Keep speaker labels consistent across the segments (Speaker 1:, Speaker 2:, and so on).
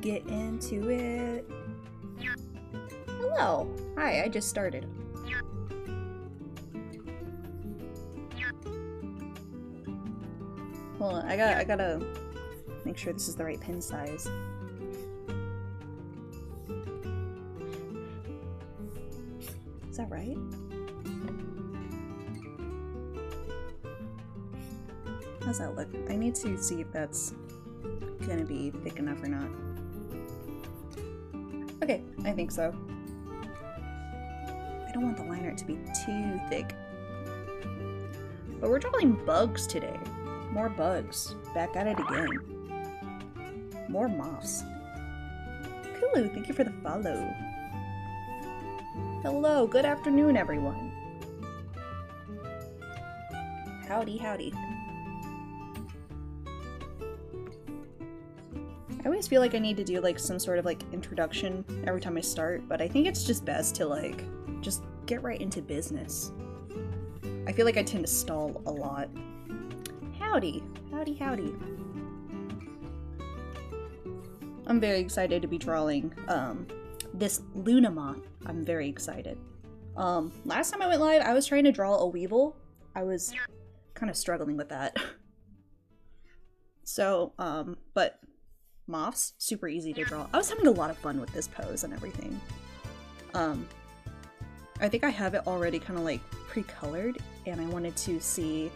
Speaker 1: get into it. Hello. Hi, I just started. Hold on, I gotta make sure this is the right pin size. Is that right? How's that look? I need to see if that's gonna be thick enough or not. Okay, I think so. I don't want the liner to be too thick. But we're drawing bugs today. More bugs. Back at it again. More moths. Kulu, thank you for the follow. Hello, good afternoon, everyone. Howdy, howdy. I always feel like I need to do like some sort of like introduction every time I start, but I think it's just best to like just get right into business. I feel like I tend to stall a lot. Howdy, howdy, howdy. I'm very excited to be drawing this Luna moth. I'm very excited. Last time I went live, I was trying to draw a weevil. I was kind of struggling with that. So, but moths, super easy to draw. I was having a lot of fun with this pose and everything. I think I have it already kind of like pre-colored, and I wanted to see.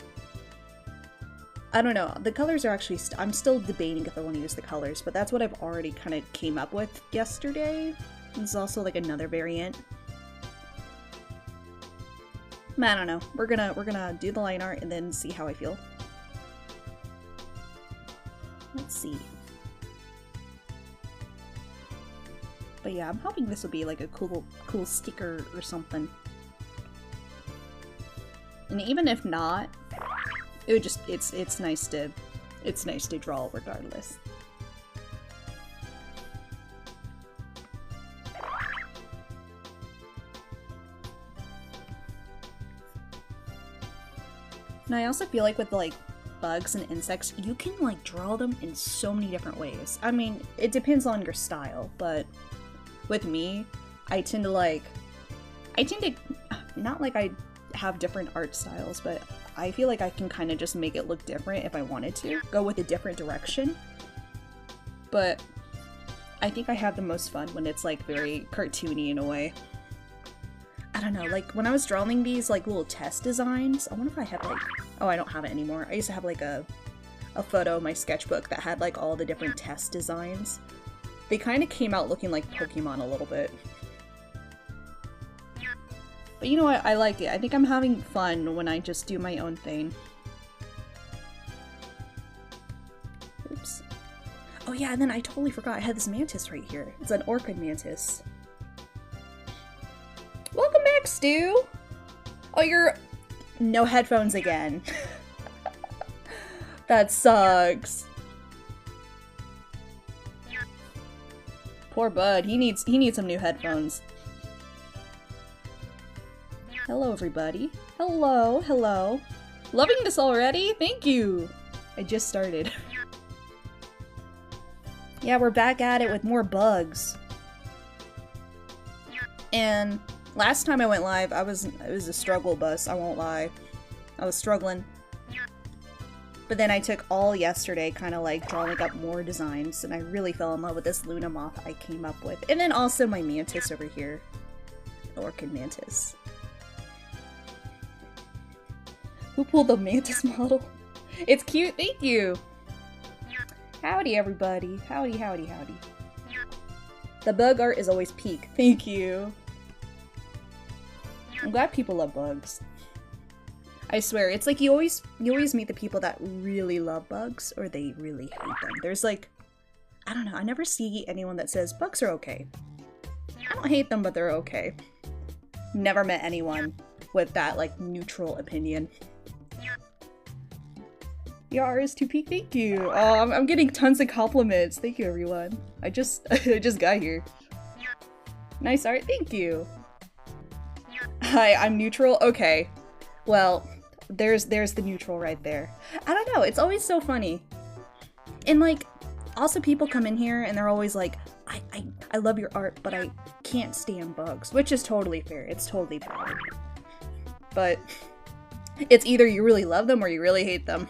Speaker 1: I don't know, the colors are actually, I'm still debating if I want to use the colors, but that's what I've already kind of came up with yesterday. There's also like another variant. I don't know. We're gonna do the line art and then see how I feel. Let's see. But yeah, I'm hoping this will be like a cool sticker or something. And even if not, it would just it's nice to draw regardless. And I also feel like with like bugs and insects, you can like draw them in so many different ways. I mean, it depends on your style, but with me, I tend to not like I have different art styles, but I feel like I can kind of just make it look different if I wanted to, go with a different direction. But I think I have the most fun when it's like very cartoony in a way. I don't know, like when I was drawing these like little test designs, I wonder if I had like, oh, I don't have it anymore. I used to have like a photo of my sketchbook that had like all the different test designs. They kind of came out looking like Pokemon a little bit. But you know what? I like it. I think I'm having fun when I just do my own thing. Oops. Oh yeah, and then I totally forgot I had this mantis right here. It's an orchid mantis. Welcome back, Stu! Oh, you're... no headphones again. That sucks. Poor bud. He needs some new headphones. Hello, everybody. Hello, hello. Loving this already? Thank you! I just started. Yeah, we're back at it with more bugs. And last time I went live, it was a struggle bus, I won't lie. I was struggling. But then I took all yesterday kind of like drawing up more designs, and I really fell in love with this Luna moth I came up with. And then also my mantis over here. The orchid mantis. Who pulled the mantis model? It's cute, thank you! Howdy, everybody. Howdy, howdy, howdy. The bug art is always peak. Thank you. I'm glad people love bugs. I swear, it's like you always meet the people that really love bugs, or they really hate them. There's like, I don't know, I never see anyone that says bugs are okay. I don't hate them, but they're okay. Never met anyone with that like neutral opinion. Yar is to peak, thank you. Oh, I'm getting tons of compliments. Thank you, everyone. I just got here. Nice art, thank you. Hi, I'm neutral. Okay, well, there's the neutral right there. I don't know. It's always so funny, and like, Also, people come in here and they're always like, I love your art, but I can't stand bugs, which is totally fair. It's totally valid. But it's either you really love them or you really hate them.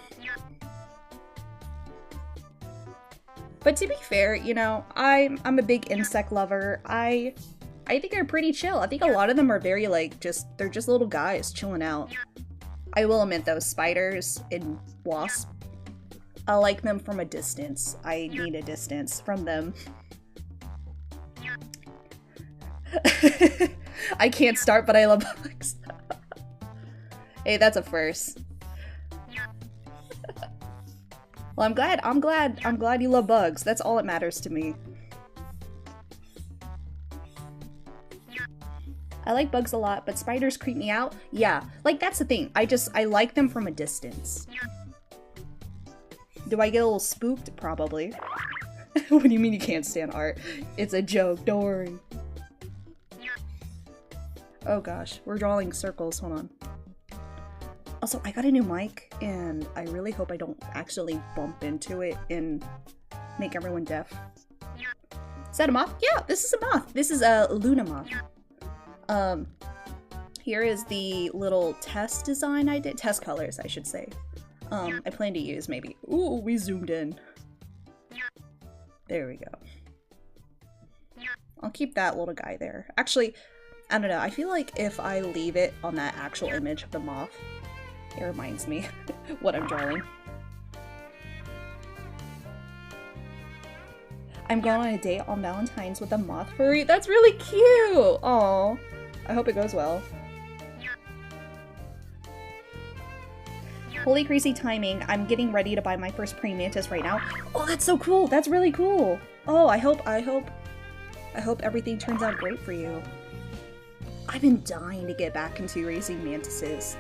Speaker 1: But to be fair, you know, I'm a big insect lover. I think they're pretty chill. I think a lot of them are very like they're just little guys chilling out. I will admit though, spiders and wasps, I like them from a distance. I need a distance from them. I can't start, but I love bugs. Hey, that's a first. Well, I'm glad you love bugs. That's all that matters to me. I like bugs a lot, but spiders creep me out. Yeah, like that's the thing. I like them from a distance. Do I get a little spooked? Probably. What do you mean you can't stand art? It's a joke, don't worry. Oh gosh, we're drawing circles, hold on. Also, I got a new mic, and I really hope I don't accidentally bump into it and make everyone deaf. Is that a moth? Yeah, this is a moth. This is a Luna moth. Here is the little test design I did. Test colors, I should say. I plan to use, maybe. Ooh, we zoomed in. There we go. I'll keep that little guy there. Actually, I don't know. I feel like if I leave it on that actual image of the moth, it reminds me what I'm drawing. I'm going on a date on Valentine's with a moth furry. That's really cute! Aww. I hope it goes well. Holy crazy timing. I'm getting ready to buy my first praying mantis right now. Oh, that's so cool! That's really cool! Oh, I hope everything turns out great for you. I've been dying to get back into raising mantises.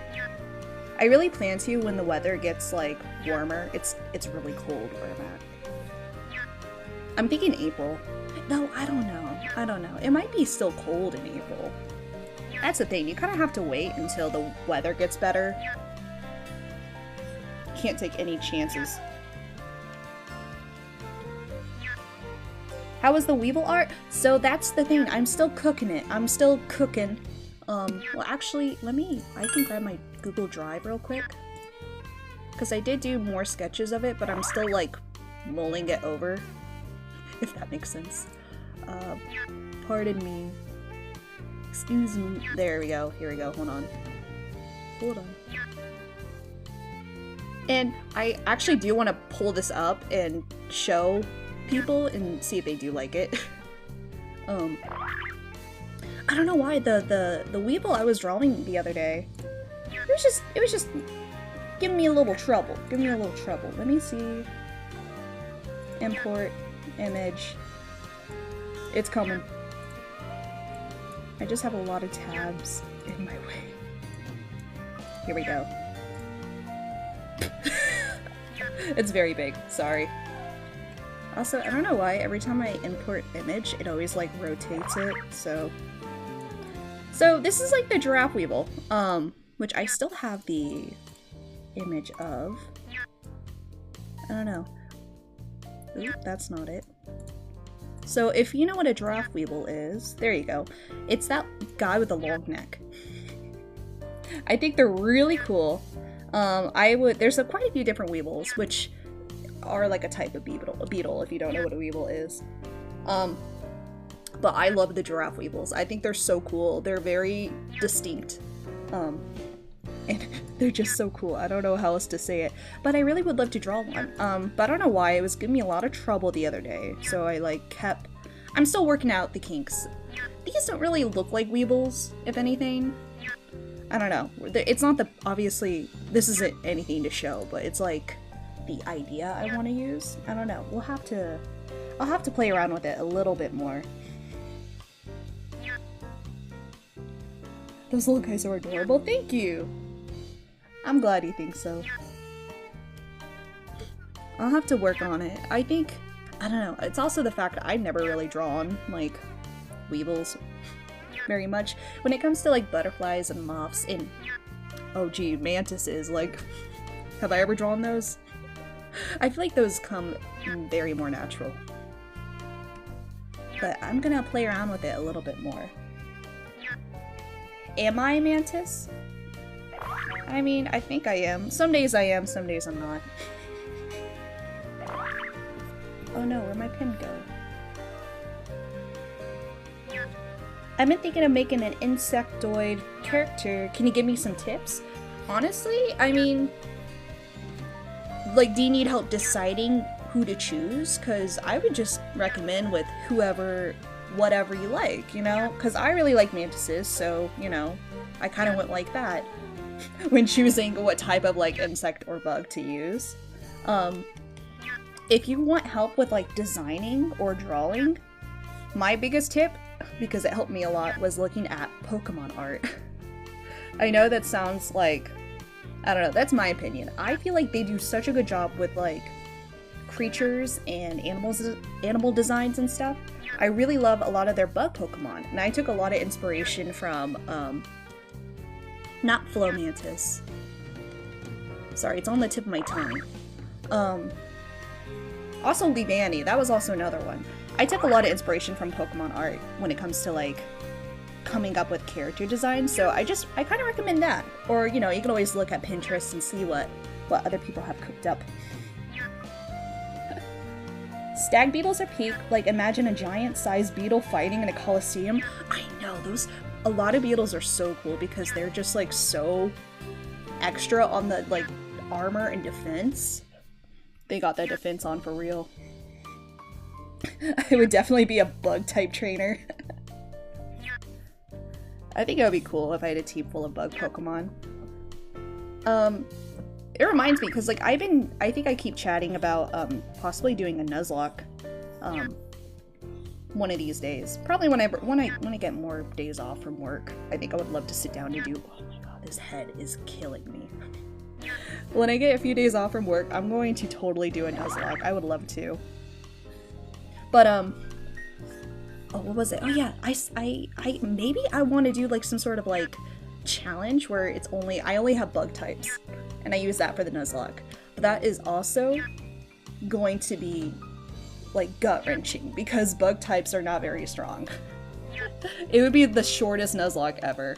Speaker 1: I really plan to when the weather gets like warmer. It's really cold where I'm at. I'm thinking April. No, I don't know. It might be still cold in April. That's the thing. You kind of have to wait until the weather gets better. Can't take any chances. How was the Weevil art? So that's the thing. I'm still cooking it. I'm still cooking. Well actually, I can grab my Google Drive real quick. Because I did do more sketches of it, but I'm still like mulling it over. If that makes sense. Pardon me. Excuse me. There we go. Here we go. Hold on. Hold on. And I actually do want to pull this up and show people and see if they do like it. I don't know why the Weevil I was drawing the other day, it was just giving me a little trouble. Let me see. Import image. It's coming. I just have a lot of tabs in my way. Here we go. It's very big, sorry. Also, I don't know why, every time I import image, it always like rotates it, so this is like the giraffe weevil, which I still have the image of. I don't know. Oop, that's not it. So if you know what a giraffe weevil is, there you go. It's that guy with the long neck. I think they're really cool. There's quite a few different weevils, which are like a type of beetle if you don't know what a weevil is. But I love the giraffe weevils. I think they're so cool. They're very distinct. And they're just so cool. I don't know how else to say it. But I really would love to draw one. But I don't know why. It was giving me a lot of trouble the other day. So I I'm still working out the kinks. These don't really look like weevils, if anything. I don't know. It's not obviously, this isn't anything to show, but it's like the idea I want to use. I don't know. I'll have to play around with it a little bit more. Those little guys are adorable. Thank you! I'm glad you think so. I'll have to work on it. I don't know. It's also the fact that I've never really drawn, like, weevils very much. When it comes to, like, butterflies and moths and, oh gee, mantises, like, have I ever drawn those? I feel like those come very more natural. But I'm gonna play around with it a little bit more. Am I a mantis? I mean, I think I am. Some days I am, some days I'm not. Oh no, where'd my pin go? I've been thinking of making an insectoid character. Can you give me some tips? Honestly, I mean, like, do you need help deciding who to choose? Because I would just recommend with whoever, whatever you like, you know? Because I really like mantises, so, you know, I kind of went like that when choosing what type of, like, insect or bug to use. If you want help with, like, designing or drawing, my biggest tip, because it helped me a lot, was looking at Pokemon art. I know that sounds like, I don't know, that's my opinion. I feel like they do such a good job with, like, creatures and animal designs and stuff. I really love a lot of their bug Pokemon, and I took a lot of inspiration from, not Mantis. Sorry, it's on the tip of my tongue. Also Leavanny, that was also another one. I took a lot of inspiration from Pokemon art when it comes to, like, coming up with character design, so I kind of recommend that. Or, you know, you can always look at Pinterest and see what other people have cooked up. Stag beetles are peak. Like, imagine a giant-sized beetle fighting in a coliseum. I know, a lot of beetles are so cool because they're just, like, so extra on the, like, armor and defense. They got that defense on for real. I would definitely be a bug-type trainer. I think it would be cool if I had a team full of bug Pokemon. It reminds me, because, like, I think I keep chatting about, possibly doing a Nuzlocke, one of these days. Probably when I get more days off from work. I think I would love to sit down and do, oh my god, this head is killing me. When I get a few days off from work, I'm going to totally do a Nuzlocke. I would love to. But, oh, what was it? Oh yeah, maybe I want to do, like, some sort of, like, challenge where I only have bug types, and I use that for the Nuzlocke. But that is also going to be, like, gut-wrenching, because bug types are not very strong. It would be the shortest Nuzlocke ever.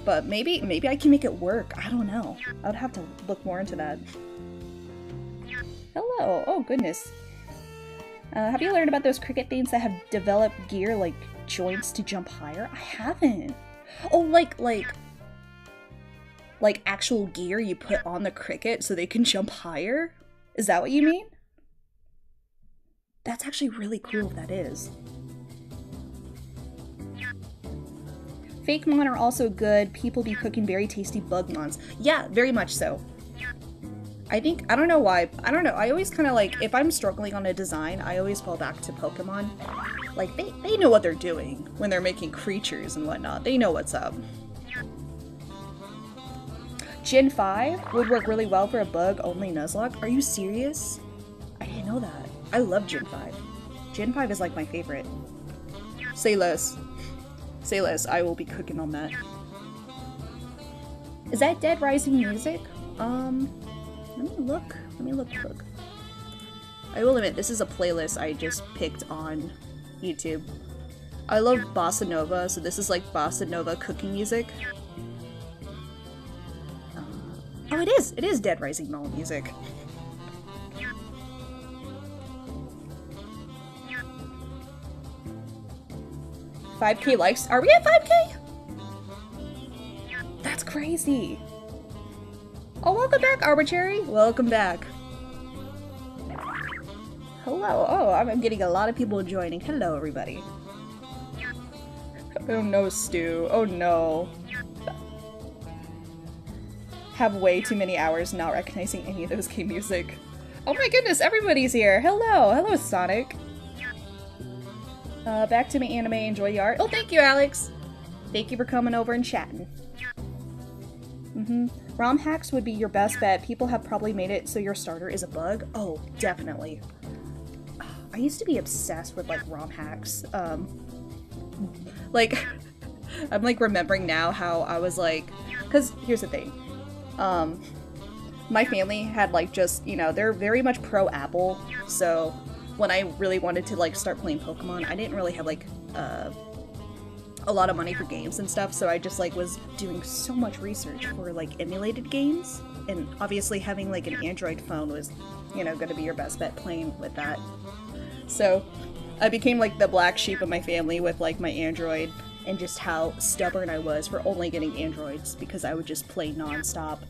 Speaker 1: But maybe I can make it work. I don't know. I would have to look more into that. Hello. Oh, goodness. Have you learned about those cricket things that have developed gear like joints to jump higher? I haven't. Oh, like actual gear you put on the cricket so they can jump higher? Is that what you mean? That's actually really cool if that is. Fake mon are also good. People be cooking very tasty bug mons. Yeah, very much so. I don't know why. I don't know. I always kind of like, if I'm struggling on a design, I always fall back to Pokemon. Like, they know what they're doing when they're making creatures and whatnot. They know what's up. Gen 5 would work really well for a bug-only Nuzlocke. Are you serious? I didn't know that. I love Gen 5. Gen 5 is like my favorite. Say less. Say less. I will be cooking on that. Is that Dead Rising music? Let me look quick. I will admit, this is a playlist I just picked on YouTube. I love Bossa Nova, so this is like Bossa Nova cooking music. Oh, it is Dead Rising Null music. $5K likes? Are we at 5K? That's crazy. Oh, welcome back, Arbitrary. Welcome back. Hello. Oh, I'm getting a lot of people joining. Hello, everybody. Oh no, Stu. Oh no. Have way too many hours not recognizing any of those game music. Oh my goodness, everybody's here. Hello. Hello, Sonic. Back to my anime. Enjoy the art. Oh, thank you, Alex. Thank you for coming over and chatting. ROM hacks would be your best bet. People have probably made it so your starter is a bug. Oh, definitely. I used to be obsessed with, like, ROM hacks. Like, I'm, like, remembering now how I was, like... Because, here's the thing. my family had like just, you know, they're very much pro Apple, so when I really wanted to like start playing Pokemon, I didn't really have like a lot of money for games and stuff, so I just like was doing so much research for like emulated games, and obviously having like an Android phone was, you know, gonna be your best bet playing with that. So I became like the black sheep of my family with like my Android, and just how stubborn I was for only getting Androids because I would just play non-stop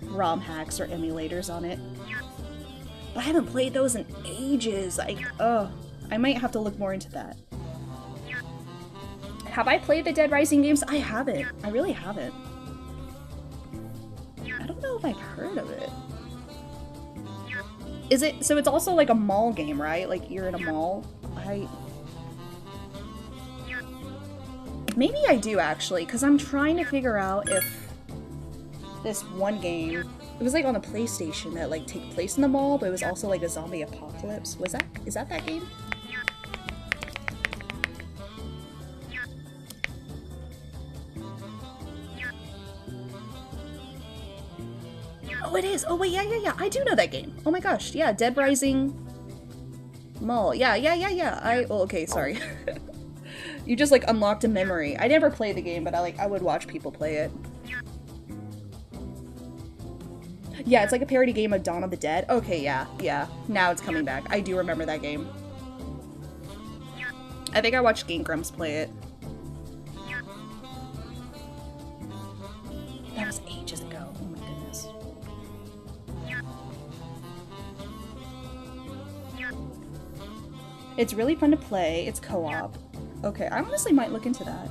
Speaker 1: ROM hacks or emulators on it. But I haven't played those in ages. I might have to look more into that. Have I played the Dead Rising games? I haven't. I really haven't. I don't know if I've heard of it. Is it, so it's also like a mall game, right? Like you're in a mall? Maybe I do actually, because I'm trying to figure out if this one game, it was like on the PlayStation that like take place in the mall, but it was also like a zombie apocalypse. Is that game? Oh, it is. Oh, wait, yeah. I do know that game. Oh my gosh, yeah, Dead Rising Mall. Yeah. Oh, okay, sorry. You just, like, unlocked a memory. I never played the game, but I would watch people play it. Yeah, it's like a parody game of Dawn of the Dead. Okay, yeah. Now it's coming back. I do remember that game. I think I watched Game Grumps play it. That was ages ago. Oh my goodness. It's really fun to play. It's co-op. Okay, I honestly might look into that.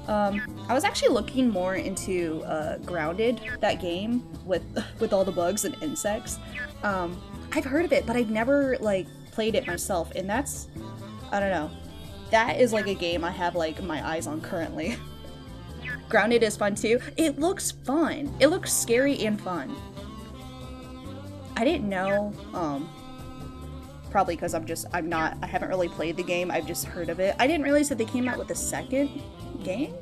Speaker 1: I was actually looking more into Grounded, that game with all the bugs and insects. I've heard of it, but I've never like played it myself, and that's, I don't know. That is like a game I have like my eyes on currently. Grounded is fun too. It looks fun. It looks scary and fun. I didn't know, probably because I haven't really played the game, I've just heard of it. I didn't realize that they came out with a second game?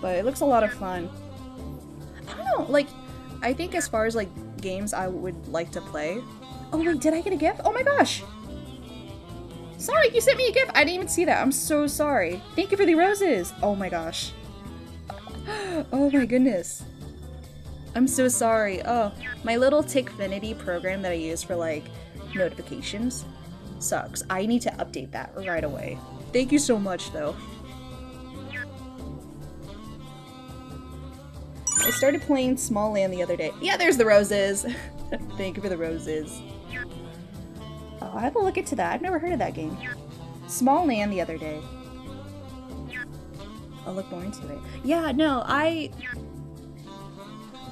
Speaker 1: But it looks a lot of fun. I don't know, like, I think as far as like games I would like to play. Oh wait, did I get a gift? Oh my gosh! Sorry, you sent me a gift! I didn't even see that, I'm so sorry. Thank you for the roses! Oh my gosh. Oh my goodness. I'm so sorry. Oh, my little Tickfinity program that I use for like notifications sucks. I need to update that right away. Thank you so much though. I started playing Small Land the other day. Yeah, there's the roses. Thank you for the roses. Oh, I have to look into that. I've never heard of that game. Small Land the other day. I'll look more into it. Yeah, no, I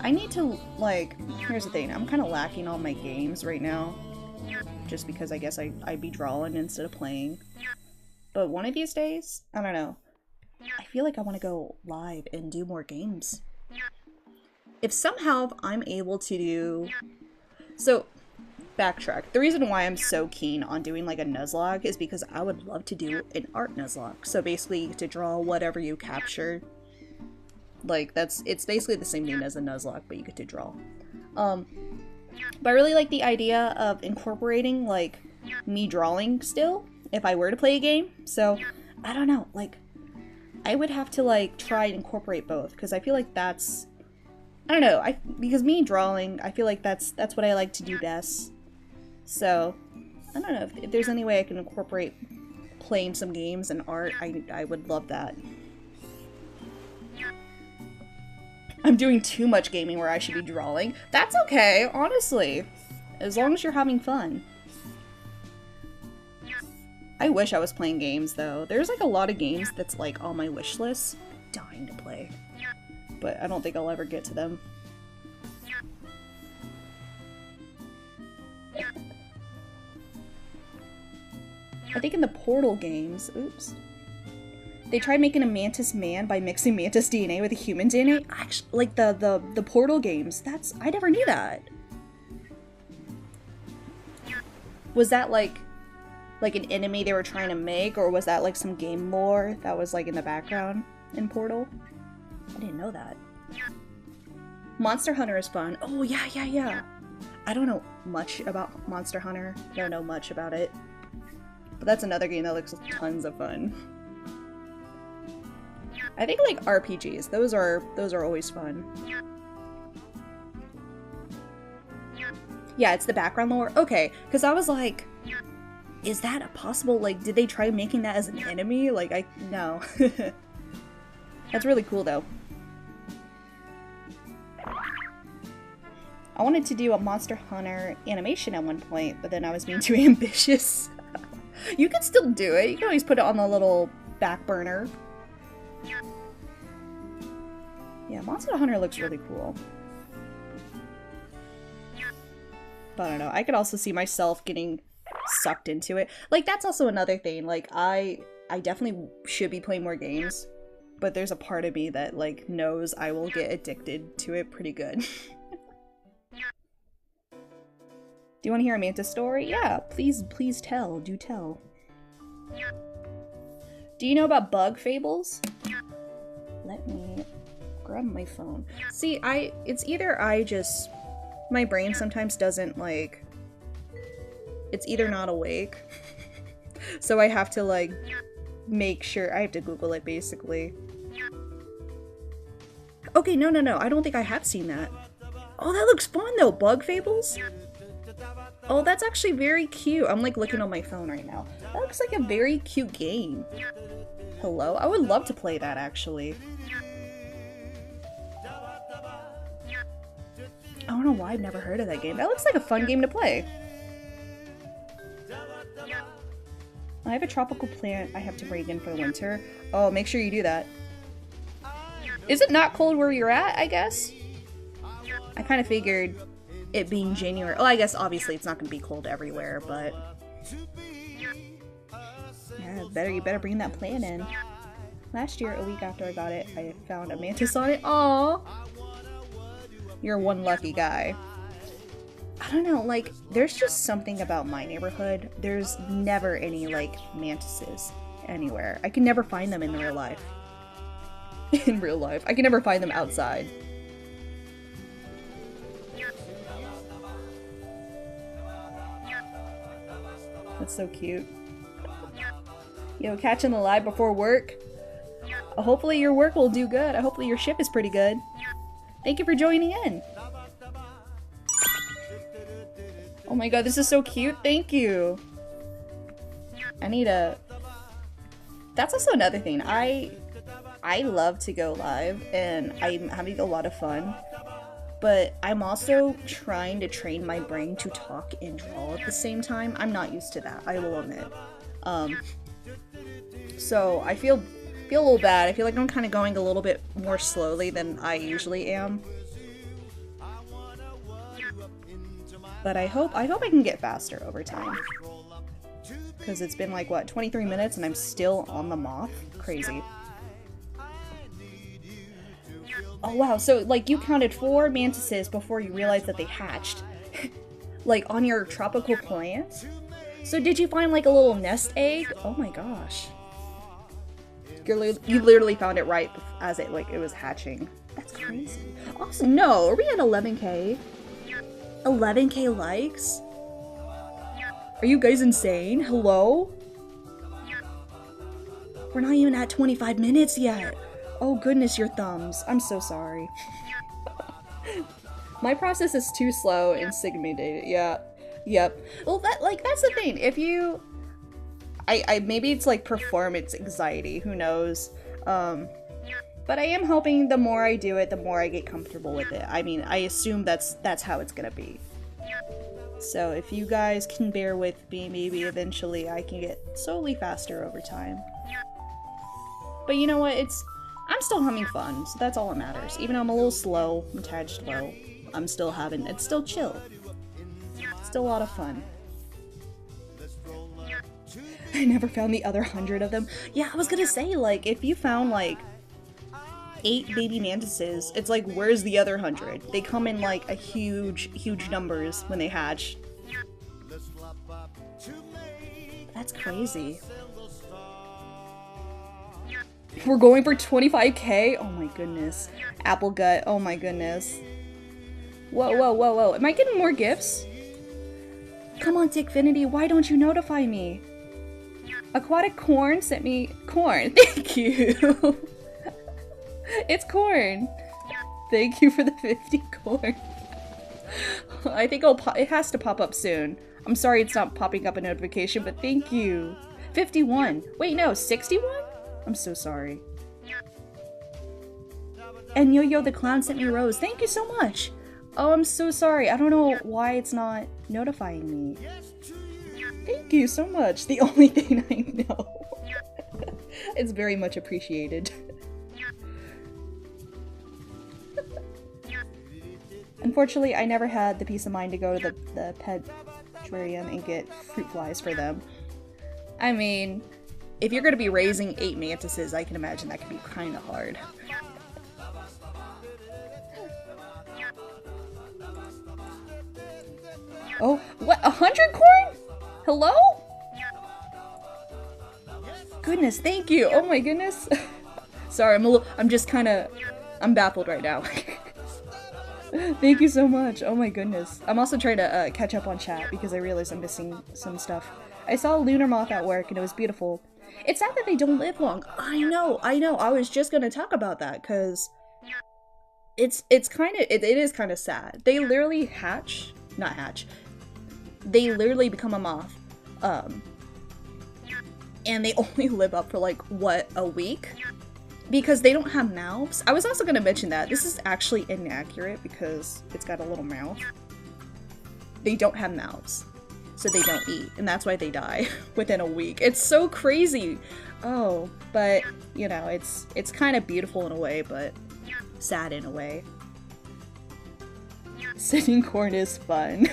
Speaker 1: need to, like, here's the thing, I'm kind of lacking on my games right now, just because I guess I'd be drawing instead of playing, but one of these days, I don't know, I feel like I want to go live and do more games. If somehow I'm able to do, so, backtrack, the reason why I'm so keen on doing like a Nuzlocke is because I would love to do an art Nuzlocke, so basically to draw whatever you capture. Like, it's basically the same thing as a Nuzlocke, but you get to draw. But I really like the idea of incorporating, like, me drawing still, if I were to play a game. So, I don't know, like, I would have to, like, try and incorporate both, because I feel like that's, I don't know, because me drawing, I feel like that's what I like to do best. So, I don't know, if there's any way I can incorporate playing some games and art, I would love that. I'm doing too much gaming where I should be drawing. That's okay, honestly. As long as you're having fun. I wish I was playing games, though. There's, like, a lot of games that's, like, on my wish list. Dying to play. But I don't think I'll ever get to them. I think in the Portal games... Oops. They tried making a Mantis man by mixing Mantis DNA with a human DNA. Actually, like the Portal games. I never knew that. Was that like an enemy they were trying to make, or was that like some game lore that was like in the background in Portal? I didn't know that. Monster Hunter is fun. Oh, yeah, yeah, yeah. I don't know much about Monster Hunter. I don't know much about it. But that's another game that looks tons of fun. I think like RPGs, those are always fun. Yeah, it's the background lore. Okay, because I was like, is that a possible, like, did they try making that as an enemy? Like, no. That's really cool though. I wanted to do a Monster Hunter animation at one point, but then I was being too ambitious. You can still do it. You can always put it on the little back burner. Yeah, Monster Hunter looks really cool. But I don't know. I could also see myself getting sucked into it. Like, that's also another thing. Like, I definitely should be playing more games, but there's a part of me that, like, knows I will get addicted to it pretty good. Do you want to hear a Mantis story? Yeah, please tell. Do tell. Do you know about bug fables? Let me grab my phone. See, it's either my brain sometimes doesn't, like, it's either not awake, so I have to, like, make sure, I have to Google it, basically. Okay, no, I don't think I have seen that. Oh, that looks fun, though! Bug fables? Oh, that's actually very cute. I'm, like, looking on my phone right now. That looks like a very cute game. Hello? I would love to play that, actually. I don't know why I've never heard of that game. That looks like a fun game to play. I have a tropical plant I have to bring in for the winter. Oh, make sure you do that. Is it not cold where you're at, I guess? I kind of figured it being January. Oh, I guess obviously it's not going to be cold everywhere, but... Yeah, you better bring that plant in. Last year, a week after I got it, I found a mantis on it. Aww! You're one lucky guy. I don't know, like, there's just something about my neighborhood. There's never any, like, mantises anywhere. I can never find them in real life. In real life. I can never find them outside. That's so cute. Yo, catching the live before work? Hopefully your work will do good. Hopefully your ship is pretty good. Thank you for joining in. Oh my god, this is so cute. Thank you. I need a... That's also another thing. I love to go live, and I'm having a lot of fun. But I'm also trying to train my brain to talk and draw at the same time. I'm not used to that, I will admit. So I feel a little bad. I feel like I'm kind of going a little bit more slowly than I usually am. But I hope I can get faster over time. Because it's been like, what, 23 minutes and I'm still on the moth? Crazy. Oh wow, so like you counted 4 mantises before you realized that they hatched. Like on your tropical plant? So did you find like a little nest egg? Oh my gosh. You literally found it right as it was hatching. That's crazy. Awesome. No, are we at 11k? 11k likes? Are you guys insane? Hello? We're not even at 25 minutes yet. Oh goodness, your thumbs. I'm so sorry. My process is too slow in Sigma data. Yeah. Yep. Well, that's the thing. If you... maybe it's like performance anxiety, who knows? But I am hoping the more I do it, the more I get comfortable with it. I mean, I assume that's how it's gonna be. So if you guys can bear with me, maybe eventually I can get slowly faster over time. But you know what? I'm still having fun, so that's all that matters. Even though I'm a little slow, I'm tad slow, I'm still it's still chill. It's still a lot of fun. I never found the other 100 of them. Yeah, I was gonna say, like, if you found, like, 8 baby mantises, it's like, where's the other 100? They come in, like, a huge numbers when they hatch. That's crazy. We're going for 25k? Oh my goodness. Apple gut, oh my goodness. Whoa, whoa, whoa, whoa. Am I getting more gifts? Come on, Dickfinity, why don't you notify me? Aquatic Corn sent me corn. Thank you. It's corn. Thank you for the 50 corn. I think it has to pop up soon. I'm sorry it's not popping up a notification, but thank you. 51. Wait, no, 61? I'm so sorry. And Yo-Yo the Clown sent me a rose. Thank you so much. Oh, I'm so sorry. I don't know why it's not notifying me. Thank you so much. The only thing I know. It's very much appreciated. Unfortunately, I never had the peace of mind to go to the pet aquarium and get fruit flies for them. I mean, if you're going to be raising 8 mantises, I can imagine that can be kind of hard. Oh, what? 100 corn? Hello? Goodness, thank you. Oh my goodness. Sorry, I'm baffled right now. Thank you so much. Oh my goodness. I'm also trying to catch up on chat because I realized I'm missing some stuff. I saw a lunar moth at work and it was beautiful. It's sad that they don't live long. I know. I was just gonna talk about that because it is kind of sad. They literally they literally become a moth. And they only live up for like, what, a week? Because they don't have mouths. I was also going to mention that. This is actually inaccurate because it's got a little mouth. They don't have mouths. So they don't eat. And that's why they die within a week. It's so crazy. Oh, but, you know, it's kind of beautiful in a way, but sad in a way. Sitting corn is fun.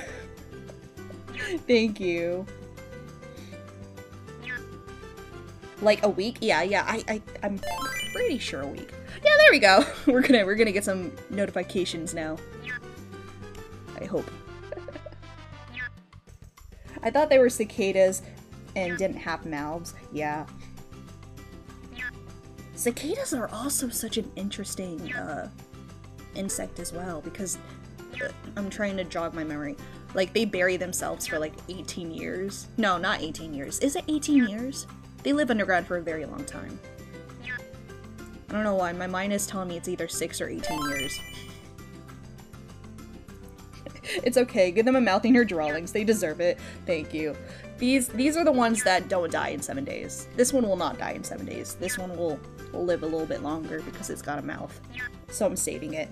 Speaker 1: Thank you. Like a week? Yeah, I'm pretty sure a week. Yeah, there we go. We're gonna get some notifications now. I hope. I thought they were cicadas and didn't have mouths. Yeah. Cicadas are also such an interesting insect as well because I'm trying to jog my memory. Like, they bury themselves for like 18 years. No, not 18 years. Is it 18 years? They live underground for a very long time. I don't know why, my mind is telling me it's either 6 or 18 years. It's okay, give them a mouth in your drawings, they deserve it. Thank you. These are the ones that don't die in 7 days. This one will not die in 7 days. This one will live a little bit longer because it's got a mouth. So I'm saving it.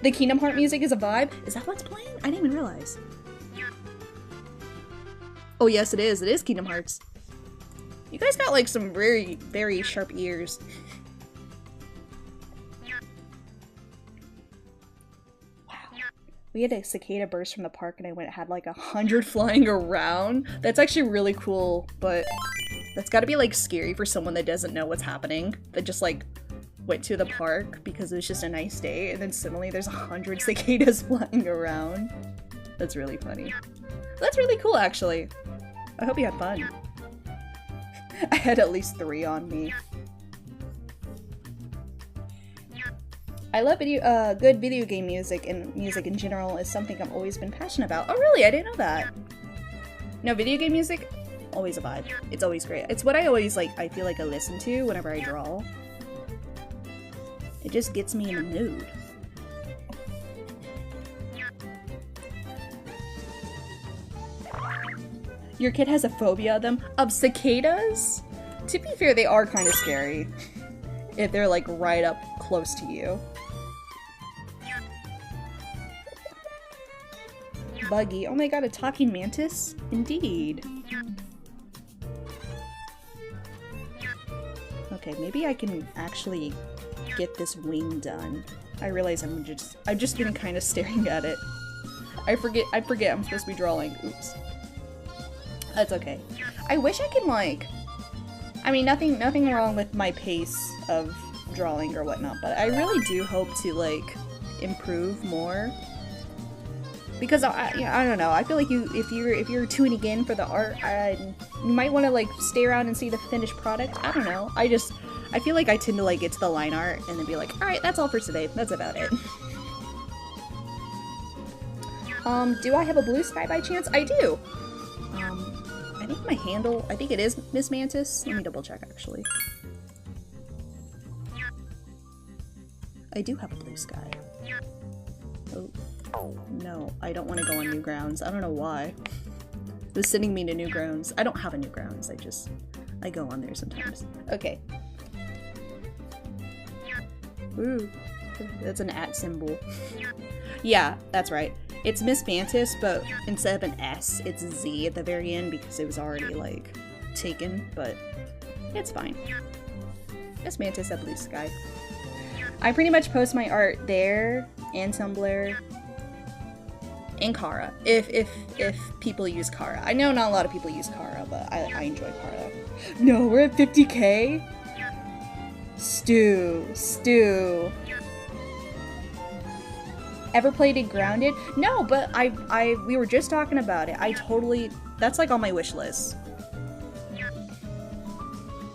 Speaker 1: The Kingdom Heart music is a vibe? Is that what's playing? I didn't even realize. Oh yes, it is. It is Kingdom Hearts. You guys got like some very, very sharp ears. Wow. We had a cicada burst from the park and I had like 100 flying around. That's actually really cool, but that's gotta be like scary for someone that doesn't know what's happening. That just like went to the park because it was just a nice day and then suddenly there's 100 cicadas flying around. That's really funny. That's really cool actually. I hope you had fun. I had at least 3 on me. I love good video game music, and music in general is something I've always been passionate about. Oh really? I didn't know that. No, video game music, always a vibe. It's always great. It's what I always like, I feel like I listen to whenever I draw. It just gets me in the mood. Your kid has a phobia of them? Of cicadas? To be fair, they are kind of scary. If they're like right up close to you. Buggy. Oh my god, a talking mantis? Indeed. Okay, maybe I can actually get this wing done. I realize I'm just been kind of staring at it. I forget I'm supposed to be drawing. Oops. That's okay. I wish I could like, I mean nothing wrong with my pace of drawing or whatnot, but I really do hope to like improve more. Because I don't know, I feel like if you're tuning in for the art, you might want to like stay around and see the finished product. I don't know. I feel like I tend to like get to the line art and then be like, alright, that's all for today. That's about it. Do I have a blue sky by chance? I do! I think my handle, I think it is Miss Mantis. Let me double check, actually. I do have a blue sky. Oh, no, I don't want to go on new grounds. I don't know why. It was sending me to new grounds. I don't have a new grounds, I go on there sometimes. Okay. Ooh, that's an @ symbol. Yeah, that's right. It's Miss Mantis, but instead of an S, it's a Z at the very end because it was already, like, taken, but it's fine. Miss Mantis at Blue Sky. I pretty much post my art there, and Tumblr, and Kara, if people use Kara. I know not a lot of people use Kara, but I enjoy Kara. No, we're at 50K? Stu. Ever played it Grounded? No, but we were just talking about it. That's like on my wish list.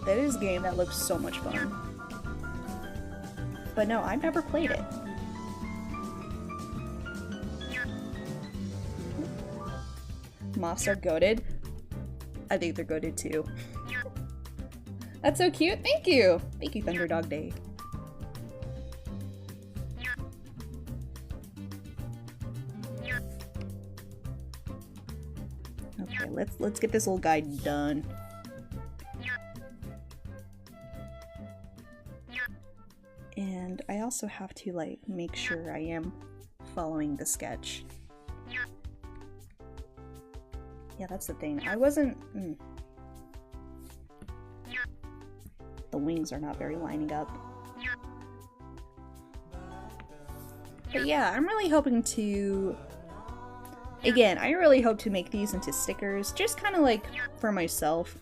Speaker 1: That is a game that looks so much fun. But no, I've never played it. Moths are goated. I think they're goated too. That's so cute. Thank you. Thank you, Thunderdog Day. Okay, let's get this little guy done. And I also have to like make sure I am following the sketch. Yeah, that's the thing. I wasn't... The wings are not very lining up. But yeah, I'm really hoping to... Again, I really hope to make these into stickers, just kind of like for myself,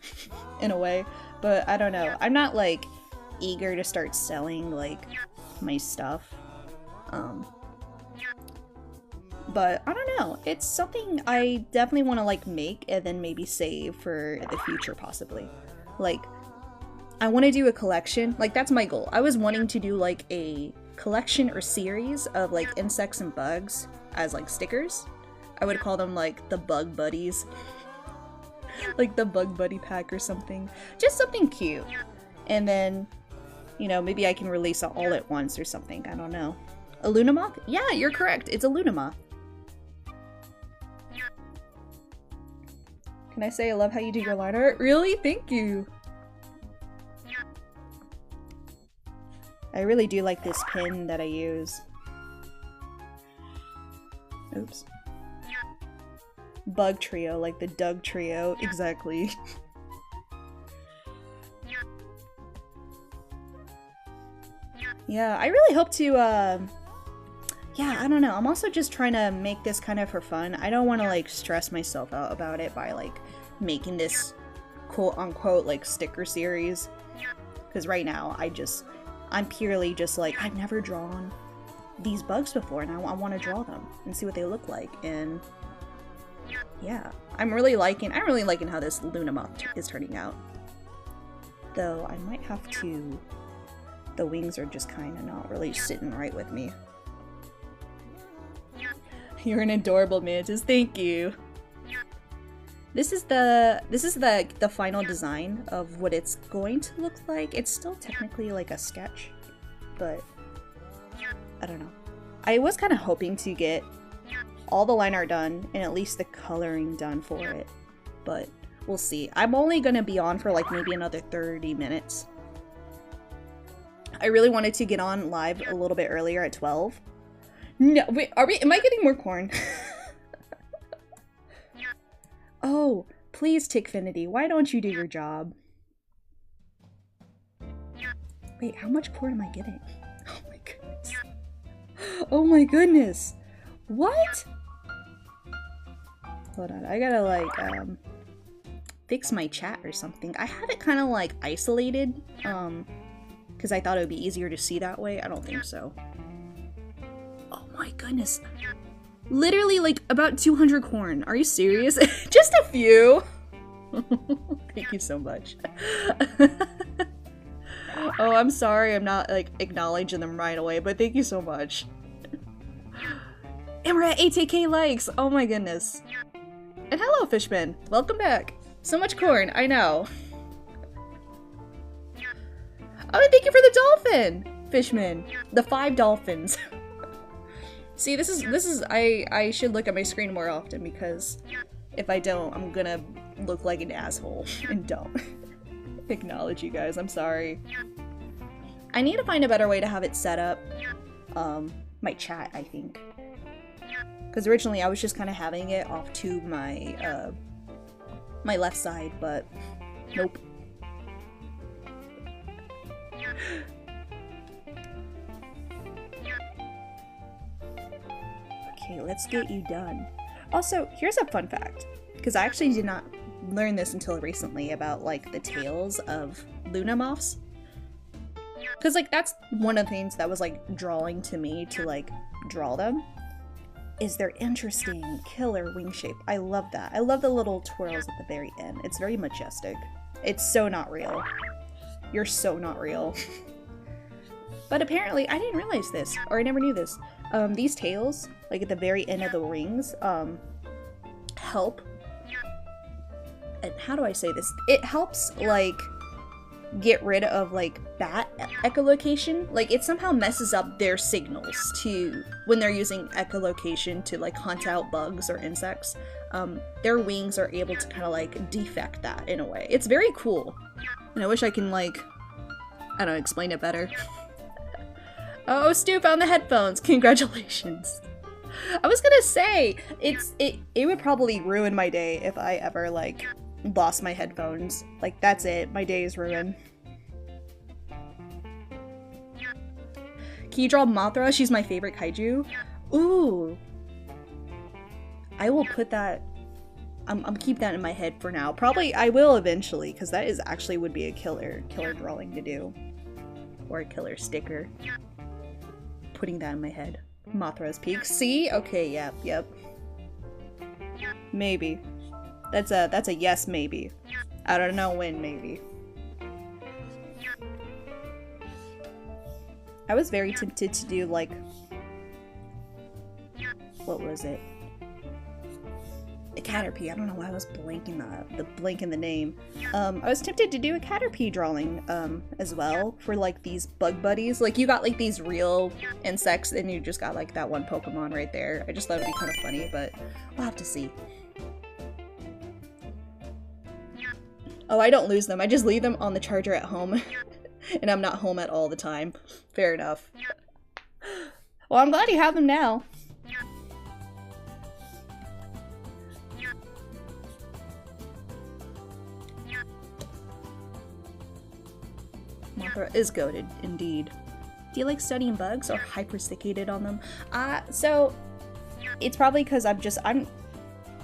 Speaker 1: in a way. But I don't know. I'm not like eager to start selling like my stuff. But I don't know. It's something I definitely want to like make and then maybe save for the future possibly. Like, I want to do a collection. Like, that's my goal. I was wanting to do like a collection or series of like insects and bugs as like stickers. I would call them like the Bug Buddies. Like the Bug Buddy pack or something. Just something cute. And then, you know, maybe I can release it all at once or something. I don't know. A Lunamoth? Yeah, you're correct. It's a Lunamoth. Can I say I love how you do your line art? Really? Thank you. I really do like this pin that I use. Oops. Bug trio, like the Doug trio. Exactly. Yeah, I really hope to, yeah, I don't know. I'm also just trying to make this kind of for fun. I don't want to, like, stress myself out about it by, like, making this quote-unquote, like, sticker series. Because right now, I'm purely just, like, I've never drawn these bugs before, and I want to draw them and see what they look like, and yeah. I'm really liking how this Lunamoth is turning out. Though, I might have to... The wings are just kind of not really sitting right with me. You're an adorable mantis. Thank you. This is the final design of what it's going to look like. It's still technically like a sketch, but I don't know. I was kind of hoping to get all the line art done and at least the coloring done for it, but we'll see. I'm only gonna be on for like maybe another 30 minutes. I really wanted to get on live a little bit earlier at 12. No, wait, am I getting more corn? Oh, please, Tickfinity, why don't you do your job? Wait, how much corn am I getting? Oh my goodness. Oh my goodness. What? Hold on, I gotta like, fix my chat or something. I have it kind of like isolated, because I thought it would be easier to see that way. I don't think so. Oh my goodness. Literally like about 200 corn. Are you serious? Just a few. Thank you so much. Oh, I'm sorry I'm not like acknowledging them right away, but thank you so much. And we're at 18k likes! Oh my goodness. And hello, Fishman! Welcome back! So much corn, I know. Oh, thank you for the dolphin! Fishman. The 5 dolphins. See, this is I should look at my screen more often because if I don't, I'm gonna look like an asshole and don't acknowledge you guys. I'm sorry. I need to find a better way to have it set up. My chat, I think. Because originally I was just kind of having it off to my my left side, but nope. Okay, let's get you done. Also, here's a fun fact, because I actually did not learn this until recently about, like, the tails of Luna moths. Because, like, that's one of the things that was, like, drawing to me to, like, draw them. Is their interesting killer wing shape. I love that. I love the little twirls at the very end. It's very majestic. It's so not real. You're so not real. But apparently, I didn't realize this, or I never knew this. These tails, like at the very end of the rings, help. And how do I say this? It helps, like, get rid of, like, bat echolocation. Like, it somehow messes up their signals to, when they're using echolocation to, like, hunt out bugs or insects. Their wings are able to kind of, like, defect that in a way. It's very cool. And I wish I can, like, I don't know, explain it better. Oh, Stu found the headphones! Congratulations! I was gonna say, it would probably ruin my day if I ever, like, lost my headphones. Like, that's it. My day is ruined. Can you draw Mothra? She's my favorite kaiju. Ooh! I will put that... I'm keep that in my head for now. Probably I will eventually, because that is actually would be a killer drawing to do. Or a killer sticker. Putting that in my head. Mothra's Peak. See? Okay, yep. Maybe. That's a yes, maybe. I don't know when, maybe. I was very tempted to do, like... What was it? A Caterpie. I don't know why I was blanking the name. I was tempted to do a Caterpie drawing, as well, for, like, these bug buddies. Like, you got, like, these real insects, and you just got, like, that one Pokemon right there. I just thought it'd be kind of funny, but we'll have to see. Oh, I don't lose them. I just leave them on the charger at home. And I'm not home at all the time. Fair enough. Well, I'm glad you have them now. Mothra is goated, indeed. Do you like studying bugs or hypersticated on them? So it's probably because I'm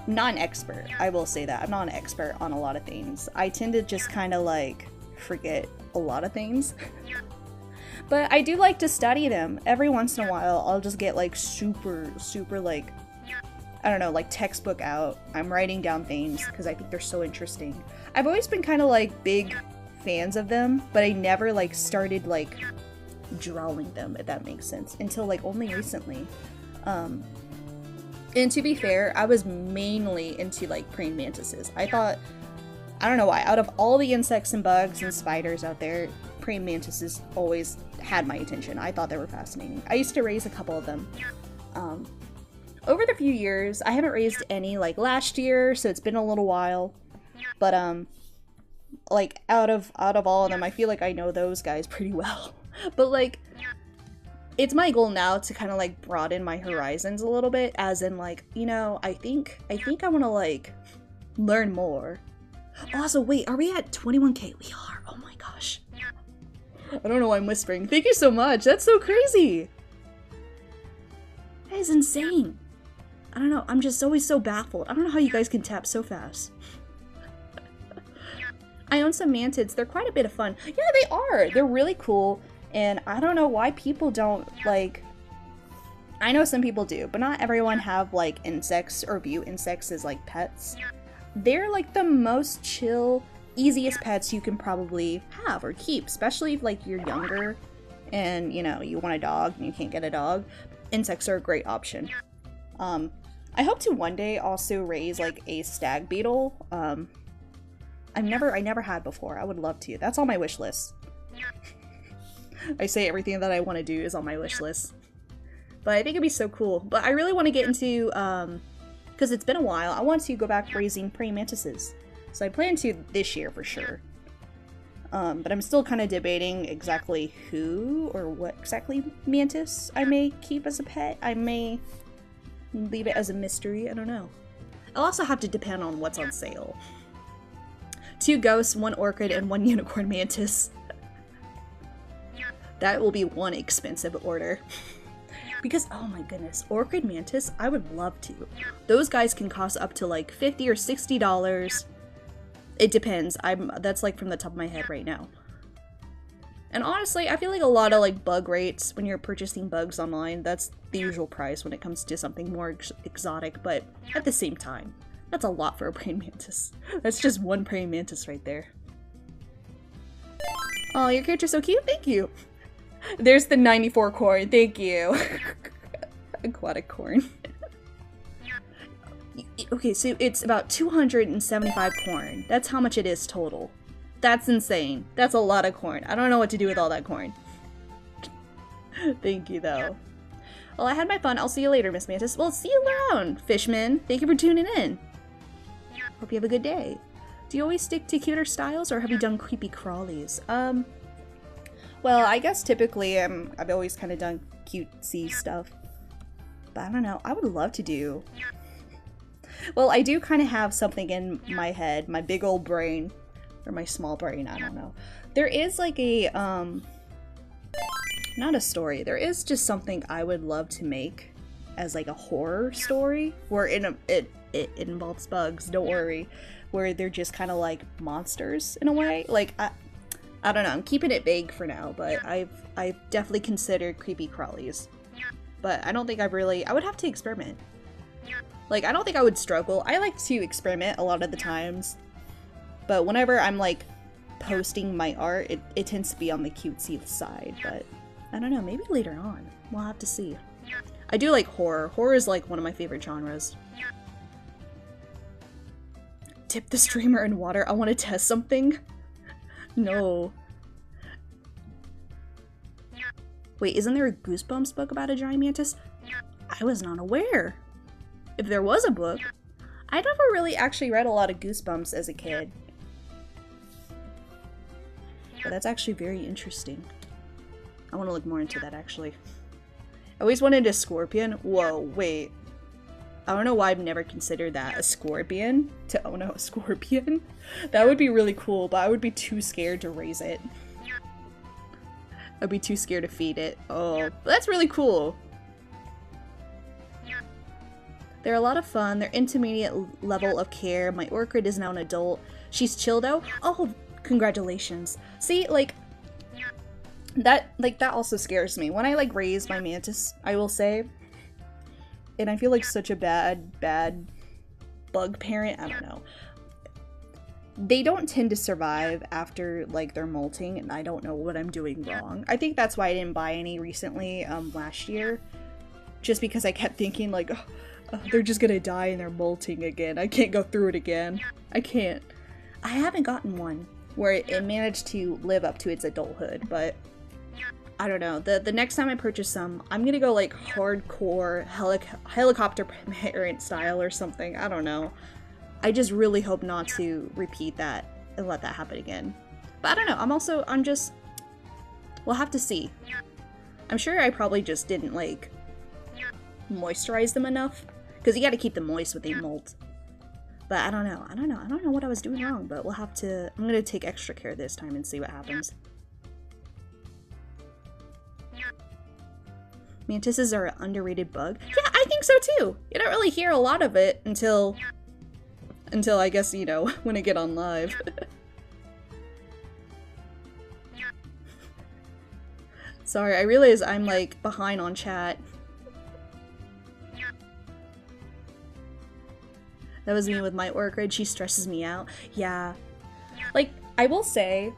Speaker 1: not an expert. I will say that. I'm not an expert on a lot of things. I tend to just kind of like forget a lot of things. But I do like to study them. Every once in a while, I'll just get like super like, I don't know, like textbook out. I'm writing down things because I think they're so interesting. I've always been kind of like big fans of them, but I never like started like drawing them, if that makes sense, until like only recently. And to be fair, I was mainly into like praying mantises. I thought, I don't know why, out of all the insects and bugs and spiders out there, praying mantises always had my attention. I thought they were fascinating. I used to raise a couple of them. Over the few years, I haven't raised any like last year, so it's been a little while. But like out of all of them, I feel like I know those guys pretty well. But like, it's my goal now to kind of like broaden my horizons a little bit, as in like, you know, I think I want to like learn more. Also, wait, are we at 21k? We are. Oh my gosh. I don't know why I'm whispering. Thank you so much. That's so crazy. That is insane. I don't know. I'm just always so baffled. I don't know how you guys can tap so fast. I own some mantids. They're quite a bit of fun. Yeah, they are. They're really cool. And I don't know why people don't, like... I know some people do, but not everyone have, like, insects or view insects as, like, pets. They're, like, the most chill, easiest pets you can probably have or keep, especially if, like, you're younger and, you know, you want a dog and you can't get a dog. Insects are a great option. I hope to one day also raise like a stag beetle. I never had before. I would love to. That's on my wish list. I say everything that I want to do is on my wish list. But I think it'd be so cool. But I really want to get into, because it's been a while, I want to go back raising praying mantises. So I plan to this year for sure. But I'm still kind of debating exactly who or what exactly mantis I may keep as a pet. I may leave it as a mystery. I don't know. I'll also have to depend on what's on sale. 2 ghosts, 1 orchid, and 1 unicorn mantis. That will be one expensive order. Because, oh my goodness, orchid mantis, I would love to. Those guys can cost up to like $50 or $60. It depends. That's like from the top of my head right now. And honestly, I feel like a lot of like bug rates when you're purchasing bugs online, that's the usual price when it comes to something more exotic, but at the same time, that's a lot for a praying mantis. That's just 1 praying mantis right there. Oh, your character's so cute. Thank you. There's the 94 corn. Thank you. Aquatic corn. Okay, so it's about 275 corn. That's how much it is total. That's insane. That's a lot of corn. I don't know what to do with all that corn. Thank you, though. Well, I had my fun. I'll see you later, Miss Mantis. Well, see you around, Fishman. Thank you for tuning in. Hope you have a good day. Do you always stick to cuter styles, or have you done creepy crawlies? Well, I guess typically I've always kind of done cutesy stuff. But I don't know. I would love to do... Well, I do kind of have something in my head, my big old brain, or my small brain, I don't know. There is like a, not a story, there is just something I would love to make as like a horror story, where it involves bugs, don't worry, where they're just kind of like monsters in a way. Like, I don't know, I'm keeping it vague for now, but I've definitely considered creepy crawlies. But I don't think I would have to experiment. Like, I don't think I would struggle. I like to experiment a lot of the times. But whenever I'm, like, posting my art, it tends to be on the cutesy side. But, I don't know, maybe later on. We'll have to see. I do like horror. Horror is, like, one of my favorite genres. Dip the streamer in water. I want to test something. No. Wait, isn't there a Goosebumps book about a giant mantis? I was not aware. If there was a book, I never really actually read a lot of Goosebumps as a kid. But that's actually very interesting. I want to look more into that, actually. I always wanted a scorpion. Whoa, wait. I don't know why I've never considered that. A scorpion? To own a scorpion? That would be really cool, but I would be too scared to raise it. I'd be too scared to feed it. Oh, that's really cool. They're a lot of fun. They're intermediate level of care. My orchid is now an adult. She's chill though. Oh, congratulations. See, like that also scares me. When I like raise my mantis, I will say, and I feel like such a bad bug parent. I don't know. They don't tend to survive after like they're molting, and I don't know what I'm doing wrong. I think that's why I didn't buy any recently last year, just because I kept thinking like, oh, they're just gonna die and they're molting again. I can't go through it again. I can't. I haven't gotten one where it managed to live up to its adulthood, but I don't know. The next time I purchase some, I'm gonna go like hardcore helicopter parent style or something. I don't know. I just really hope not to repeat that and let that happen again. But I don't know. We'll have to see. I'm sure I probably just didn't like moisturize them enough. Because you gotta keep them moist with a molt. But I don't know. I don't know what I was doing wrong, but we'll have to... I'm gonna take extra care this time and see what happens. Mantises are an underrated bug. Yeah, I think so too! You don't really hear a lot of it until I guess, you know, when I get on live. Sorry, I realize I'm like behind on chat. That was me with my orchid. She stresses me out. Yeah. Like, I will say,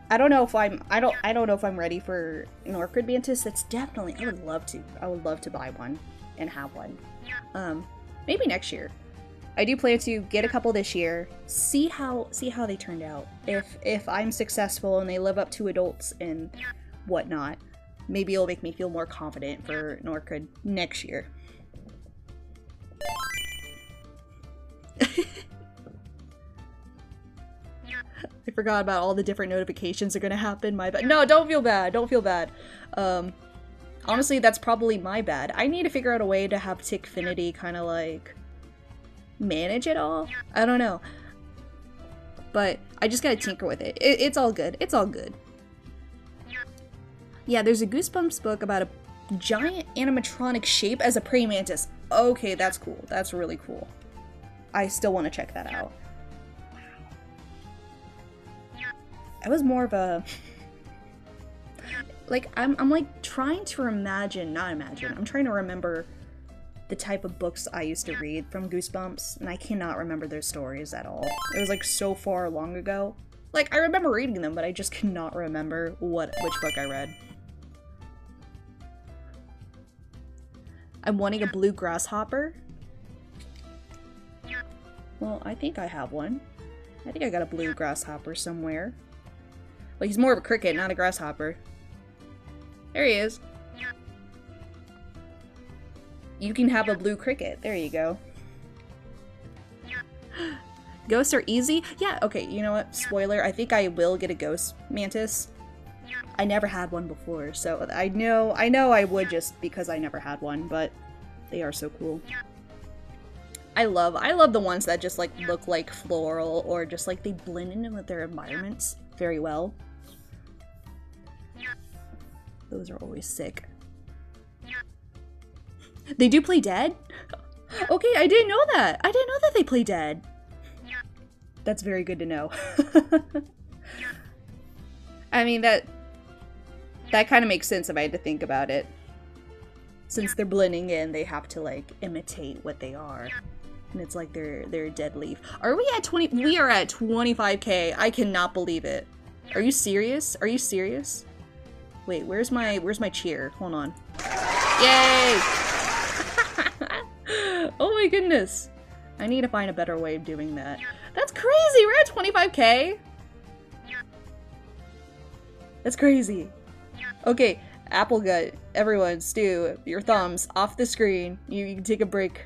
Speaker 1: I don't know if I'm ready for an orchid mantis. That's definitely, I would love to buy one and have one. Maybe next year. I do plan to get a couple this year, see how they turned out. If I'm successful and they live up to adults and whatnot, maybe it'll make me feel more confident for Norcrid next year. I forgot about all the different notifications that are gonna happen. My bad. No, don't feel bad. Don't feel bad. Honestly, that's probably my bad. I need to figure out a way to have Tickfinity kind of like manage it all. I don't know. But I just gotta tinker with it. It's all good. It's all good. Yeah, there's a Goosebumps book about a giant animatronic shape as a praying mantis. Okay, that's cool. That's really cool. I still want to check that out. I was more of a... like, I'm like trying to I'm trying to remember the type of books I used to read from Goosebumps, and I cannot remember their stories at all. It was like so far long ago. Like, I remember reading them, but I just cannot remember which book I read. I'm wanting a blue grasshopper. Well, I think I have one. I think I got a blue grasshopper somewhere. Well, he's more of a cricket, not a grasshopper. There he is. You can have a blue cricket. There you go. Ghosts are easy? Yeah, okay, you know what? Spoiler, I think I will get a ghost mantis. I never had one before, so I know I would just because I never had one, but they are so cool. I love the ones that just like look like floral or just like they blend in with their environments very well. Those are always sick. They do play dead? Okay, I didn't know that. I didn't know that they play dead. That's very good to know. I mean, that kind of makes sense if I had to think about it. Since they're blending in, they have to like imitate what they are. And it's like they're a dead leaf. Are we at 20? We are at 25k. I cannot believe it. Are you serious? Are you serious? Wait, where's my cheer? Hold on. Yay! Oh my goodness. I need to find a better way of doing that. That's crazy! We're at 25k! That's crazy. Okay, Applegut, everyone, Stu, your thumbs off the screen. You can take a break.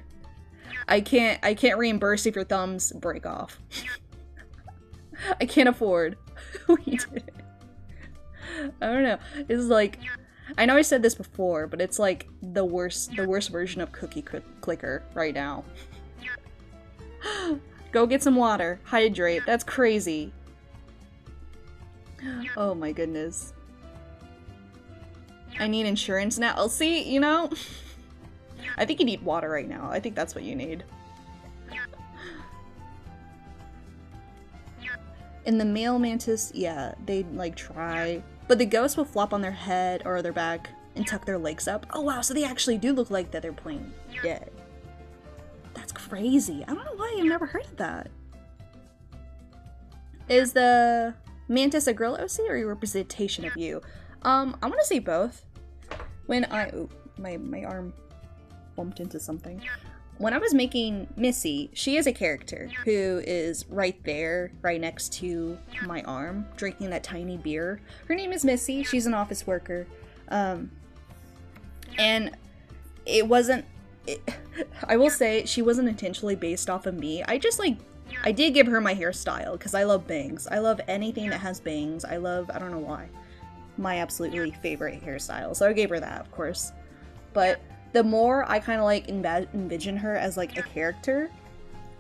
Speaker 1: I can't reimburse if your thumbs break off. I can't afford. We did it. I don't know. It's like, I know I said this before, but it's like the worst version of Cookie Clicker right now. Go get some water. Hydrate. That's crazy. Oh my goodness. I need insurance now. Oh, see, you know? I think you need water right now. I think that's what you need. In the male mantis, yeah, they like try. But the ghosts will flop on their head or their back and tuck their legs up. Oh wow, so they actually do look like that they're playing dead. That's crazy. I don't know why I've never heard of that. Is the mantis a girl OC or a representation of you? I want to say both. When my arm bumped into something. When I was making Missy, she is a character who is right there, right next to my arm, drinking that tiny beer. Her name is Missy. She's an office worker. And it wasn't... I will say, she wasn't intentionally based off of me. I did give her my hairstyle, because I love bangs. I love anything that has bangs. I don't know why. My absolutely favorite hairstyle. So I gave her that, of course. But the more I kind of like envision her as like a character,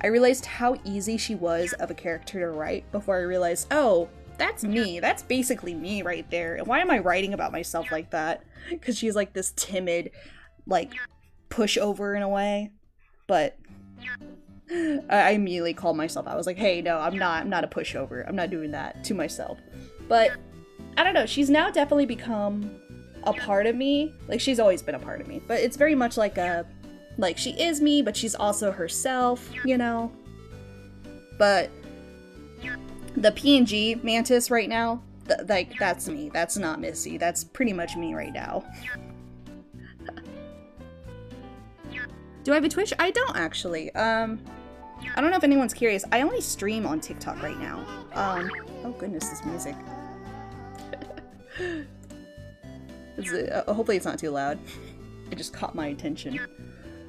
Speaker 1: I realized how easy she was of a character to write before I realized, oh, that's me. That's basically me right there. And why am I writing about myself like that? Because she's like this timid, like, pushover in a way. But I immediately called myself. I was like, hey, no, I'm not a pushover. I'm not doing that to myself. But I don't know. She's now definitely become a part of me. Like, she's always been a part of me. But it's very much like she is me, but she's also herself, you know? But the PNG mantis right now, like, that's me. That's not Missy. That's pretty much me right now. Do I have a Twitch? I don't actually. I don't know if anyone's curious. I only stream on TikTok right now. Oh goodness, this music. Hopefully it's not too loud. It just caught my attention.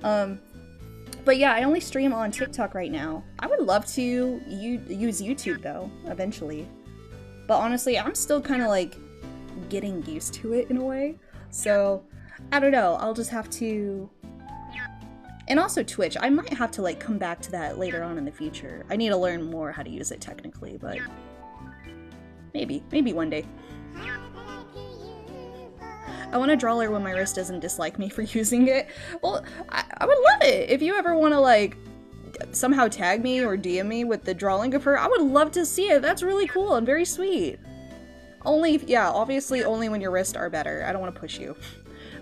Speaker 1: But yeah, I only stream on TikTok right now. I would love to use YouTube though, eventually. But honestly, I'm still kind of like getting used to it in a way. So, I don't know, I'll just have to... And also Twitch, I might have to like come back to that later on in the future. I need to learn more how to use it technically, but maybe one day. I want to draw her when my wrist doesn't dislike me for using it. Well, I would love it if you ever want to like somehow tag me or DM me with the drawing of her. I would love to see it. That's really cool and very sweet. Only, yeah, obviously only when your wrists are better. I don't want to push you.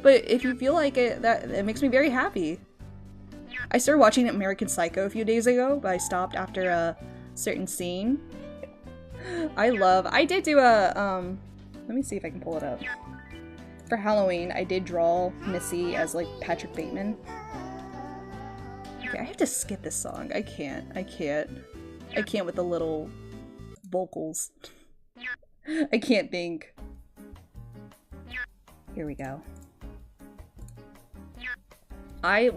Speaker 1: But if you feel like it, it makes me very happy. I started watching American Psycho a few days ago, but I stopped after a certain scene. I did do a, let me see if I can pull it up. For Halloween, I did draw Missy as like Patrick Bateman. Okay, I have to skip this song. I can't with the little vocals. I can't think. Here we go. I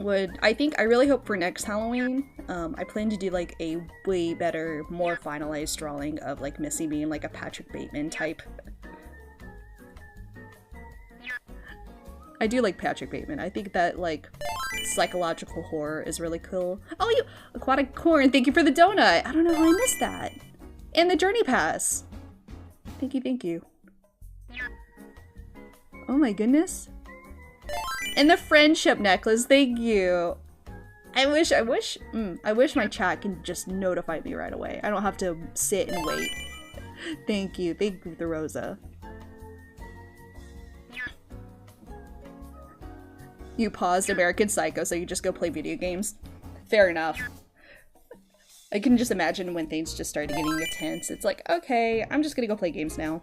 Speaker 1: really hope for next Halloween, I plan to do like a way better, more finalized drawing of like Missy being like a Patrick Bateman type. I do like Patrick Bateman. I think that like psychological horror is really cool. Oh, you Aquatic Corn, thank you for the donut. I don't know how I missed that. And the Journey Pass. Thank you. Oh my goodness. And the friendship necklace, thank you. I wish my chat can just notify me right away. I don't have to sit and wait. Thank you the Rosa. You paused American Psycho, so you just go play video games. Fair enough. I can just imagine when things just started getting intense. It's like, okay, I'm just gonna go play games now.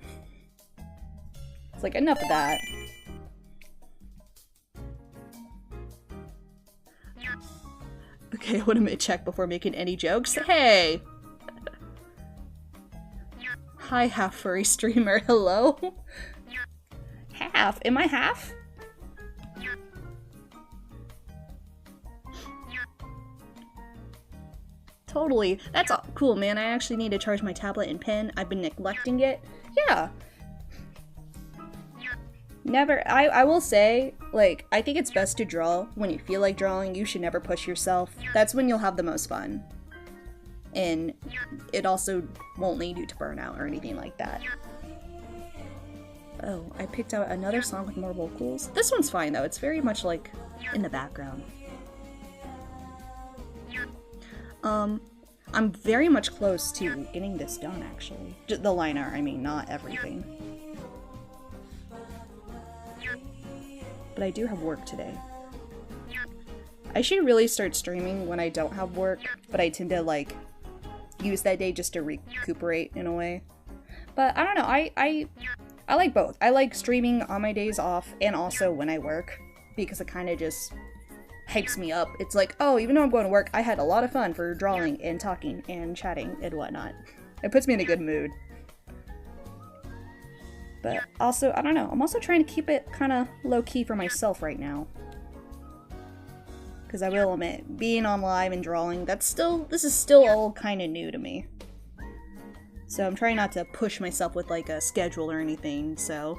Speaker 1: It's like, enough of that. Okay, I want to check before making any jokes. Hey! Hi, half furry streamer. Hello? Half? Am I half? Totally. That's all cool, man. I actually need to charge my tablet and pen. I've been neglecting it. Yeah. Never. I will say, like, I think it's best to draw when you feel like drawing. You should never push yourself. That's when you'll have the most fun. And it also won't lead you to burnout or anything like that. Oh, I picked out another song with more vocals. This one's fine, though. It's very much, like, in the background. I'm very much close to getting this done, actually. The liner, I mean, not everything. But I do have work today. I should really start streaming when I don't have work, but I tend to, like, use that day just to recuperate in a way. But I don't know, I like both. I like streaming on my days off and also when I work, because it kind of just hypes me up. It's like, oh, even though I'm going to work, I had a lot of fun for drawing and talking and chatting and whatnot. It puts me in a good mood. But also, I don't know, I'm also trying to keep it kind of low-key for myself right now. Because I will admit, being on live and drawing, this is still all kind of new to me. So I'm trying not to push myself with like a schedule or anything, so...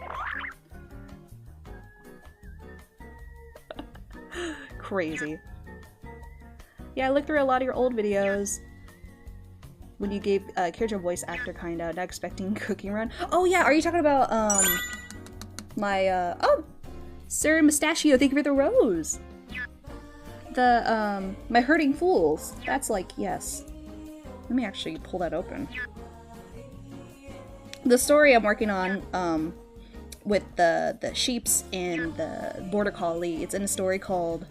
Speaker 1: Crazy. Yeah, I looked through a lot of your old videos. When you gave character voice actor kinda, not expecting cooking run. Oh yeah, are you talking about my oh, Sir Mustachio, thank you for the rose. The my Hurting Fools. That's like, yes. Let me actually pull that open. The story I'm working on with the sheeps and the border collie, it's in a story called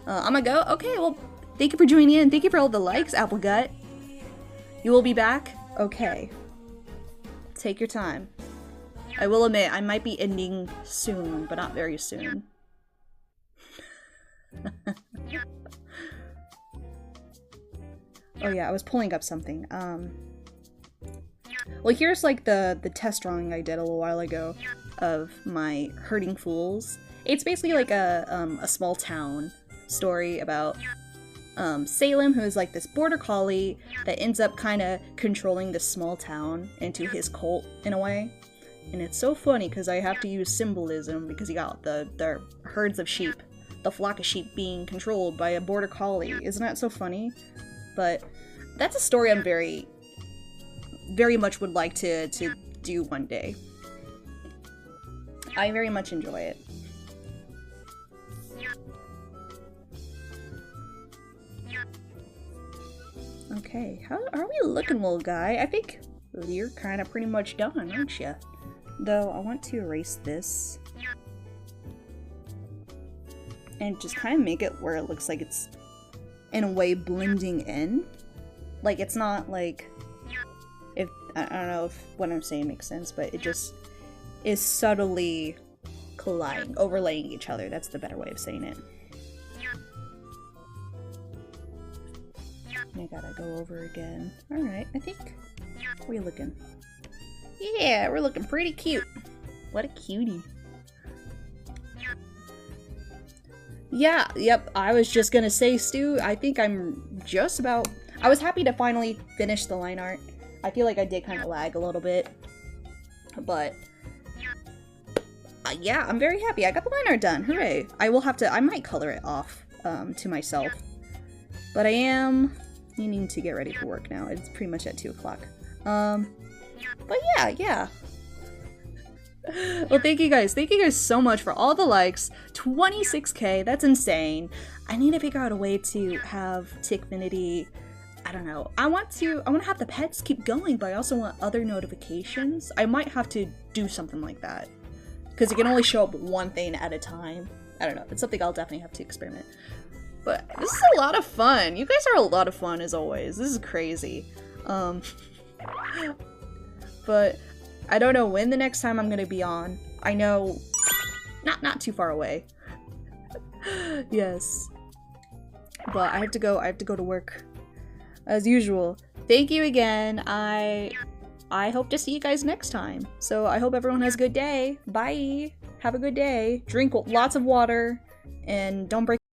Speaker 1: I'm gonna go. Okay, well, thank you for joining in. Thank you for all the likes, Applegut. You will be back? Okay. Take your time. I will admit, I might be ending soon, but not very soon. Oh yeah, I was pulling up something. Well, here's like the test drawing I did a little while ago of my Hurting Fools. It's basically like a small town story about Salem, who is like this border collie that ends up kind of controlling this small town into his cult in a way. And it's so funny because I have to use symbolism because you got the herds of sheep, the flock of sheep being controlled by a border collie. Isn't that so funny? But that's a story I'm very much would like to do one day. I very much enjoy it. Okay, how are we looking, little guy? I think you're kind of pretty much done, aren't you? Though, I want to erase this. And just kind of make it where it looks like it's, in a way, blending in. Like, it's not like... If I don't know if what I'm saying makes sense, but it just is subtly colliding, overlaying each other. That's the better way of saying it. I gotta go over again. Alright, I think we're looking. Yeah, we're looking pretty cute. What a cutie. Yeah, yep, I was just gonna say, Stu, I think I'm just about... I was happy to finally finish the line art. I feel like I did kind of lag a little bit, but yeah, I'm very happy. I got the line art done. Hooray! I will have to. I might color it off to myself, but I am needing to get ready for work now. It's pretty much at 2 o'clock. But yeah. Well, thank you guys. Thank you guys so much for all the likes. 26K. That's insane. I need to figure out a way to have Tickfinity. I don't know. I want to have the pets keep going, but I also want other notifications. I might have to do something like that. Because it can only show up one thing at a time. I don't know. It's something I'll definitely have to experiment. But this is a lot of fun. You guys are a lot of fun as always. This is crazy. But I don't know when the next time I'm gonna be on. I know not too far away. Yes. But I have to go to work. As usual. Thank you again. I hope to see you guys next time. So I hope everyone has a good day. Bye. Have a good day. Drink lots of water and don't break